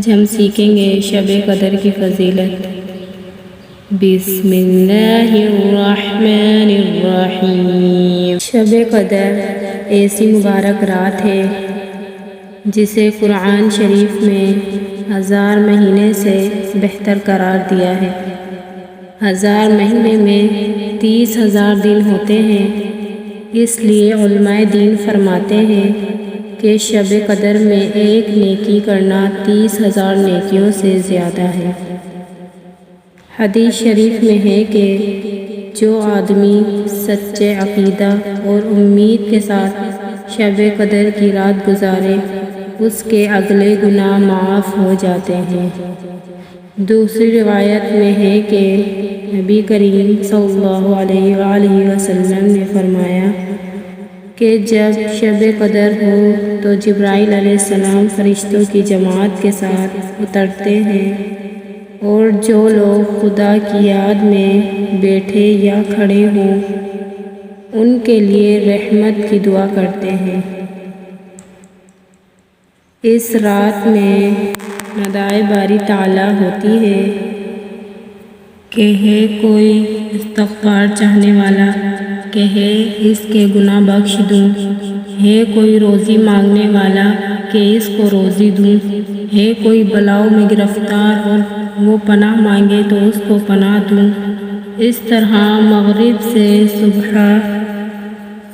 آج ہم سیکھیں گے شب قدر کی فضیلت۔ بسم اللہ الرحمن الرحیم۔ شب قدر ایسی مبارک رات ہے جسے قرآن شریف میں 1000 مہینے سے بہتر قرار دیا ہے۔ 1000 مہینے میں 30,000 دن ہوتے ہیں، اس لیے علماء دین فرماتے ہیں کہ شب قدر میں ایک نیکی کرنا 30,000 نیکیوں سے زیادہ ہے۔ حدیث شریف میں ہے کہ جو آدمی سچے عقیدہ اور امید کے ساتھ شب قدر کی رات گزارے اس کے اگلے گناہ معاف ہو جاتے ہیں۔ دوسری روایت میں ہے کہ نبی کریم صلی اللہ علیہ وآلہ وسلم نے فرمایا کہ جب شب قدر ہو تو جبرائیل علیہ السلام فرشتوں کی جماعت کے ساتھ اترتے ہیں اور جو لوگ خدا کی یاد میں بیٹھے یا کھڑے ہوں ان کے لیے رحمت کی دعا کرتے ہیں۔ اس رات میں ندائے باری تعالیٰ ہوتی ہے کہ ہے کوئی استغفار چاہنے والا کہ ہے اس کے گناہ بخش دوں، ہے کوئی روزی مانگنے والا کہ اس کو روزی دوں، ہے کوئی بلاؤں میں گرفتار اور وہ پناہ مانگے تو اس کو پناہ دوں۔ اس طرح مغرب سے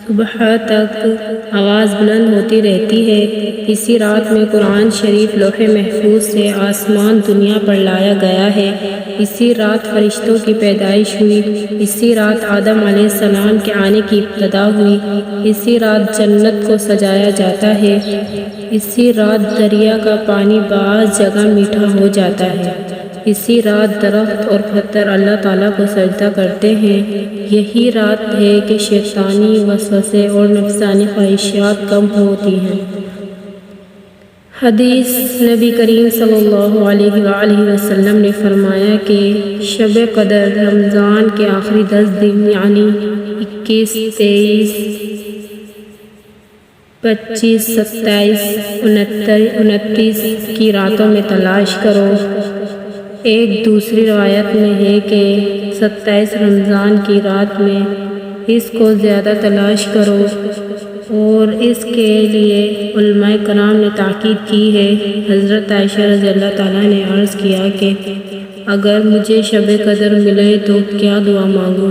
صبح تک آواز بلند ہوتی رہتی ہے۔ اسی رات میں قرآن شریف لوح محفوظ سے آسمان دنیا پر لایا گیا ہے۔ اسی رات فرشتوں کی پیدائش ہوئی۔ اسی رات آدم علیہ السلام کے آنے کی ابتدا ہوئی۔ اسی رات جنت کو سجایا جاتا ہے۔ اسی رات دریا کا پانی بعض جگہ میٹھا ہو جاتا ہے۔ اسی رات درخت اور پتھر اللہ تعالیٰ کو سجدہ کرتے ہیں۔ یہی رات ہے کہ شیطانی وسوسے اور نفسانی خواہشات کم ہوتی ہیں۔ حدیث نبی کریم صلی اللہ علیہ وآلہ وسلم نے فرمایا کہ شب قدر رمضان کے آخری 10 دن یعنی 21، 23، 25، 27، 29 کی راتوں میں تلاش کرو۔ ایک دوسری روایت میں ہے کہ 27 رمضان کی رات میں اس کو زیادہ تلاش کرو، اور اس کے لیے علماء کرام نے تاکید کی ہے۔ حضرت عائشہ رضی اللہ تعالیٰ نے عرض کیا کہ اگر مجھے شب قدر ملے تو کیا دعا مانگوں؟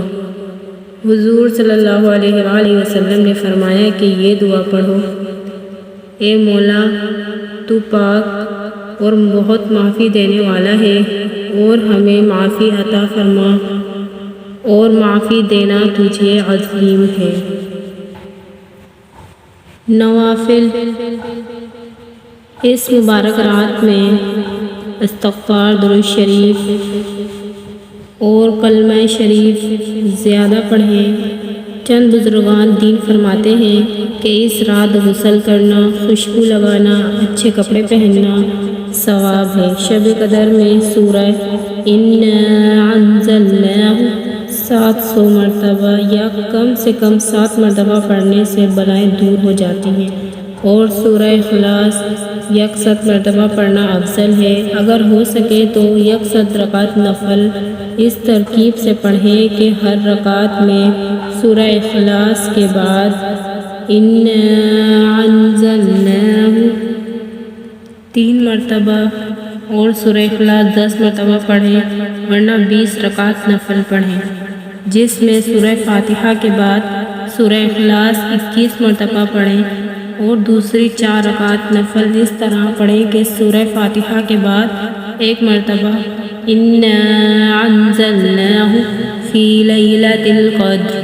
حضور صلی اللہ علیہ وآلہ وسلم نے فرمایا کہ یہ دعا پڑھو: اے مولا، تو پاک اور بہت معافی دینے والا ہے اور ہمیں معافی عطا فرما، اور معافی دینا تجھے عظیم ہے۔ نوافل: اس مبارک رات میں استغفار، درود شریف اور کلمہ شریف زیادہ پڑھیں۔ چند بزرگان دین فرماتے ہیں کہ اس رات غسل کرنا، خوشبو لگانا، اچھے کپڑے پہننا ثواب ہے۔ شب قدر میں سورہ اِنَّا أَنزَلْنَاهُ 700 مرتبہ یا کم سے کم 7 مرتبہ پڑھنے سے بلائیں دور ہو جاتی ہیں، اور سورہ اخلاص 100 مرتبہ پڑھنا افضل ہے۔ اگر ہو سکے تو 100 رکعت نفل اس ترکیب سے پڑھیں کہ ہر رکعت میں سورہ اخلاص کے بعد اِنَّا أَنزَلْنَاهُ 3 مرتبہ اور سورہ اخلاص 10 مرتبہ پڑھیں، ورنہ 20 رکعت نفل پڑھیں جس میں سورہ فاتحہ کے بعد سورہ اخلاص 21 مرتبہ پڑھیں، اور دوسری 4 رکعت نفل اس طرح پڑھیں کہ سورہ فاتحہ کے بعد 1 مرتبہ اِنَّا أَنزَلْنَاهُ فِي لَيْلَةِ الْقَدْرِ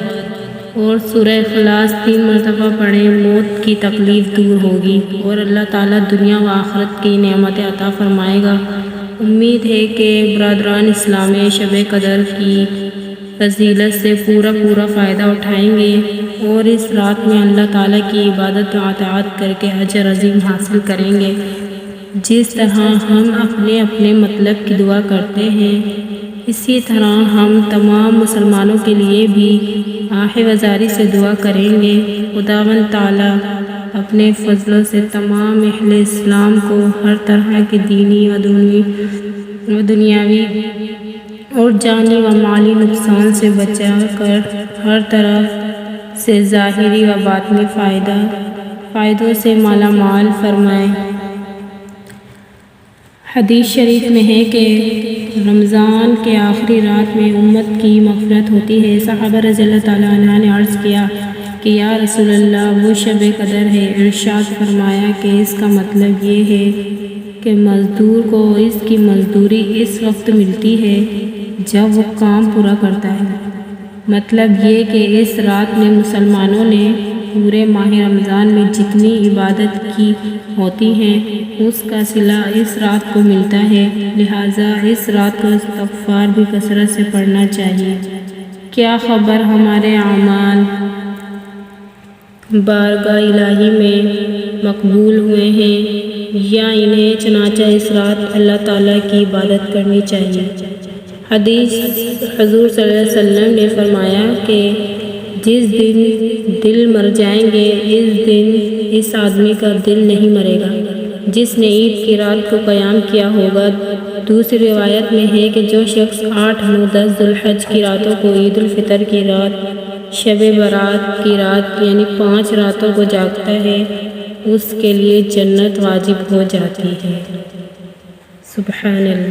اور سورہ اخلاص 3 مرتبہ پڑھیں۔ موت کی تکلیف دور ہوگی اور اللہ تعالیٰ دنیا و آخرت کی نعمتیں عطا فرمائے گا۔ امید ہے کہ برادران اسلام شب قدر کی فضیلت سے پورا فائدہ اٹھائیں گے اور اس رات میں اللہ تعالیٰ کی عبادت و اطاعت کر کے اجر عظیم حاصل کریں گے۔ جس طرح ہم اپنے مطلب کی دعا کرتے ہیں، اسی طرح ہم تمام مسلمانوں کے لیے بھی آہ وزاری سے دعا کریں گے۔ خداوند تعالیٰ اپنے فضلوں سے تمام اہل اسلام کو ہر طرح کے دینی و دنیاوی اور جانی و مالی نقصان سے بچا کر ہر طرح سے ظاہری و باطنی فائدوں سے مالا مال فرمائے۔ حدیث شریف میں ہے کہ رمضان کے آخری رات میں امت کی مغفرت ہوتی ہے۔ صحابہ رضی اللہ تعالیٰ عنہ نے عرض کیا کہ یا رسول اللہ وہ شب قدر ہے۔ ارشاد فرمایا کہ اس کا مطلب یہ ہے کہ مزدور کو اس کی مزدوری اس وقت ملتی ہے جب وہ کام پورا کرتا ہے۔ مطلب یہ کہ اس رات میں مسلمانوں نے پورے ماہ رمضان میں جتنی عبادت کی ہوتی ہیں اس کا صلہ اس رات کو ملتا ہے، لہٰذا اس رات کو استغفار بھی کثرت سے پڑھنا چاہیے۔ کیا خبر ہمارے اعمال بارگاہ الہی میں مقبول ہوئے ہیں یا انہیں چنانچہ اس رات اللہ تعالیٰ کی عبادت کرنی چاہیے۔ حدیث حضور صلی اللہ علیہ وسلم نے فرمایا کہ جس دن دل مر جائیں گے اس دن اس آدمی کا دل نہیں مرے گا جس نے عید کی رات کو قیام کیا ہوگا۔ دوسری روایت میں ہے کہ جو شخص 8، 9، 10 ذوالحج کی راتوں کو عید الفطر کی رات، شب برات کی رات یعنی 5 راتوں کو جاگتا ہے اس کے لیے جنت واجب ہو جاتی ہے۔ سبحان اللہ۔